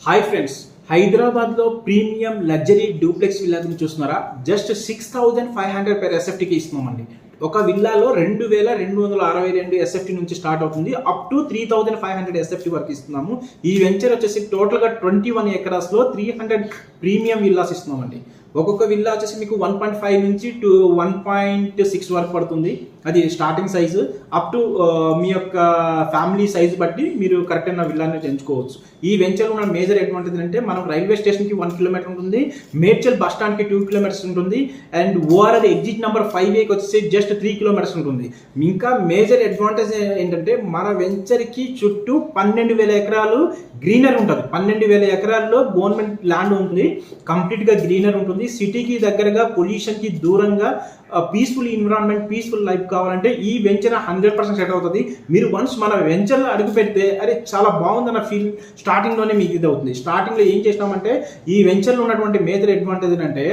Hi friends, హైదరాబాద్లో premium luxury duplex villa గురించి చూస్తున్నారా? జస్ట్ 6,500 per ఎస్ఎఫ్టీకి ఇస్తున్నామండి. ఒక విల్లాలో 2,262 ఎస్ఎఫ్టీ నుంచి స్టార్ట్ అవుతుంది, అప్ టు 3,500 ఎస్ఎఫ్టీ వరకు ఇస్తున్నాము. ఈ వెంచర్ వచ్చేసి టోటల్గా 21 ఎకరాస్లో 300 ప్రీమియం విల్లాస్ ఇస్తున్నామండి. ఒక్కొక్క విల్లా వచ్చేసి మీకు 1.5 నుంచి 1.6 వరకు పడుతుంది. అది starting size. Up to me యొక్క ఫ్యామిలీ సైజు బట్టి మీరు కరెక్ట్ అయిన విల్లాని ఎంచుకోవచ్చు. ఈ వెంచర్ ఉన్న మేజర్ ఎటువంటిది అంటే, మనం రైల్వే స్టేషన్కి 1 కిలోమీటర్ ఉంటుంది, మేడ్చల్ బస్ స్టాండ్కి 2 కిలోమీటర్స్ ఉంటుంది, and ORR exit number 5A వచ్చేసి జస్ట్ 3 కిలోమీటర్స్ ఉంటుంది. ఇంకా మేజర్ అడ్వాంటేజ్ ఏంటంటే, మన వెంచర్కి చుట్టూ 12,000 ఎకరాలు గ్రీనరీ ఉంటుంది. 12,000 ఎకరాల్లో గవర్నమెంట్ ల్యాండ్ ఉంటుంది, కంప్లీట్గా గ్రీనరీ ఉంటుంది. సిటీకి దగ్గరగా, పొల్యూషన్కి దూరంగా పీస్ఫుల్ ఎన్విరాన్మెంట్, పీస్ఫుల్ లైఫ్ కావాలంటే ఈ వెంచర్ 100% సెట్ అవుతుంది. మీరు వన్స్ మన వెంచర్లో అడుగు పెడితే అరే చాలా బాగుందన్న ఫీల్ స్టార్టింగ్లోనే మీకు ఇది అవుతుంది. స్టార్టింగ్లో ఏం చేసినామంటే, ఈ వెంచర్లో ఉన్నటువంటి మేజర్ అడ్వాంటేజ్ ఏంటంటే,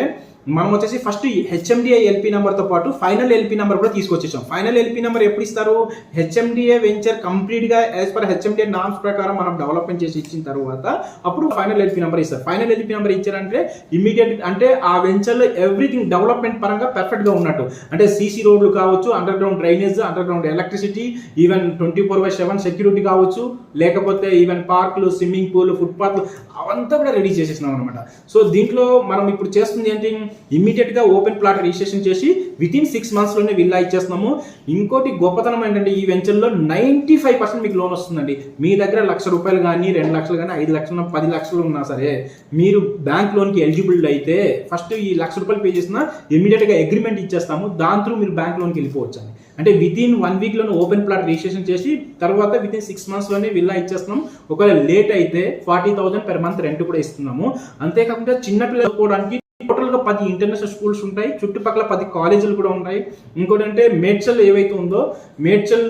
మనం వచ్చేసి ఫస్ట్ హెచ్ఎండిఏ ఎల్పీ నెంబర్తో పాటు ఫైనల్ ఎల్పీ నెంబర్ కూడా తీసుకొచ్చేసాం. ఫైనల్ ఎల్పీ నెంబర్ ఎప్పుడు ఇస్తారు? హెచ్ఎండిఏ వెంచర్ కంప్లీట్గా యాజ్ పర్ హెచ్ఎండిఏ నామ్స్ ప్రకారం మనం డెవలప్మెంట్ చేసి ఇచ్చిన తర్వాత అప్పుడు ఫైనల్ ఎల్పీ నెంబర్ ఇస్తారు. ఫైనల్ ఎల్పీ నెంబర్ ఇచ్చారంటే ఇమీడియట్, అంటే ఆ వెంచర్లో ఎవ్రీథింగ్ డెవలప్మెంట్ పరంగా పర్ఫెక్ట్గా ఉన్నట్టు. అంటే సీసీ రోడ్లు కావచ్చు, under ground drainage, under ground electricity, even 24/7 security కావచ్చు, లేకపోతే ఈవెన్ పార్కులు, స్విమ్మింగ్ పూల్, ఫుట్పాత్లు అవంతా కూడా రెడీ చేసేసినాం అనమాట. సో దీంట్లో మనం ఇప్పుడు చేస్తుంది ఏంటి, ఇమ్మీడియట్ గా ఓపెన్ ప్లాట్ రిజిస్ట్రేషన్ చేసి వితిన్ 6 months లోనే విల్లా ఇచ్చేస్తున్నాము. ఇంకోటి గొప్పతనం ఏంటంటే, ఈ వెంచర్లో 95% మీకు లోన్ వస్తుందండి. మీ దగ్గర ₹1,00,000 కానీ, 2 లక్షలు కానీ, 5 లక్షలు, 10 లక్షలు ఉన్నా సరే మీరు బ్యాంక్ లోన్ కి ఎలిజిబుల్ అయితే ఫస్ట్ ఈ ₹1,00,000 పే చేసినా ఇమ్మీడియట్ గా అగ్రిమెంట్ ఇచ్చేస్తాము. దాని త్రూ మీరు బ్యాంక్ లోన్కి వెళ్ళిపోవచ్చు అండి. అంటే వితిన్ 1 week లోనే ఓపెన్ ప్లాట్ రిజిస్ట్రేషన్ చేసి తర్వాత వితిన్ 6 months లోనే విల్లా ఇచ్చేస్తున్నాం. ఒకవేళ లేట్ అయితే 40,000 per month రెంట్ కూడా ఇస్తున్నాము. అంతేకాకుండా చిన్నపిల్లలు చదువుకోవడానికి టోటల్గా 10 ఇంటర్నేషనల్ స్కూల్స్ ఉంటాయి, చుట్టుపక్కల 10 కాలేజీలు కూడా ఉన్నాయి. ఇంకోటి అంటే, మేడ్చల్ ఏవైతే ఉందో, మేడ్చల్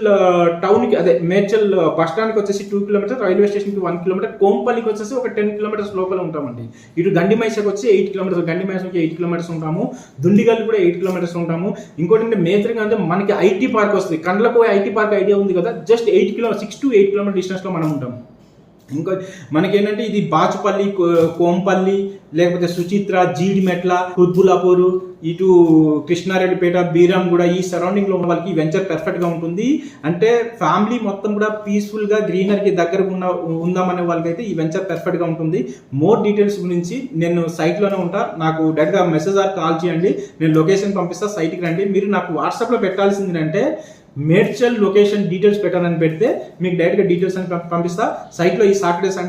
టౌన్కి, అదే మేడ్చల్ బస్ స్టాండ్కి వచ్చేసి 2 కిలోమీటర్స్, రైల్వే స్టేషన్కి 1 కిలోమీటర్, కోంపల్లికి వచ్చేసి ఒక 10 కిలోమీటర్స్ లోపల ఉంటామండి. ఇటు గండిమైసకి వచ్చి 8 కిలోమీటర్స్, గండిమైసకి 8 కిలోమీటర్స్ ఉంటాము, దుండిగల్లి కూడా 8 కిలోమీటర్స్ ఉంటాము. ఇంకోటి అంటే, మేజర్గా అంటే మనకి ఐటీ పార్క్ వస్తుంది. కండ్లకు ఐటీ పార్క్ ఐడియా ఉంది కదా, జస్ట్ 6 to 8 కిలోమీటర్ డిస్టెన్స్లో మనం ఉంటాము. ఇంకా మనకేంటంటే, ఇది బాచుపల్లి, కోంపల్లి, లేకపోతే సుచిత్ర, జీడిమెట్ల, కుత్బులాపూర్, ఇటు కృష్ణారెడ్డిపేట, బీరాంగూడ, ఈ సరౌండింగ్లో ఉన్న వాళ్ళకి ఈ వెంచర్ పర్ఫెక్ట్గా ఉంటుంది. అంటే ఫ్యామిలీ మొత్తం కూడా పీస్ఫుల్గా గ్రీనరీకి దగ్గరగా ఉందామనే వాళ్ళకైతే ఈ వెంచర్ పర్ఫెక్ట్గా ఉంటుంది. మోర్ డీటెయిల్స్ గురించి నేను సైట్లోనే ఉంటా, నాకు డైరెక్ట్గా మెసేజ్ ఆర్ కాల్ చేయండి, నేను లొకేషన్ పంపిస్తా, సైట్కి రండి. మీరు నాకు వాట్సాప్లో పెట్టాల్సింది అంటే, మేడ్చల్ లొకేషన్ డీటెయిల్స్ పెట్టాలని పెడితే మీకు డైరెక్ట్గా డీటెయిల్స్ అని పంపిస్తా. సైట్లో ఈ సాటర్డే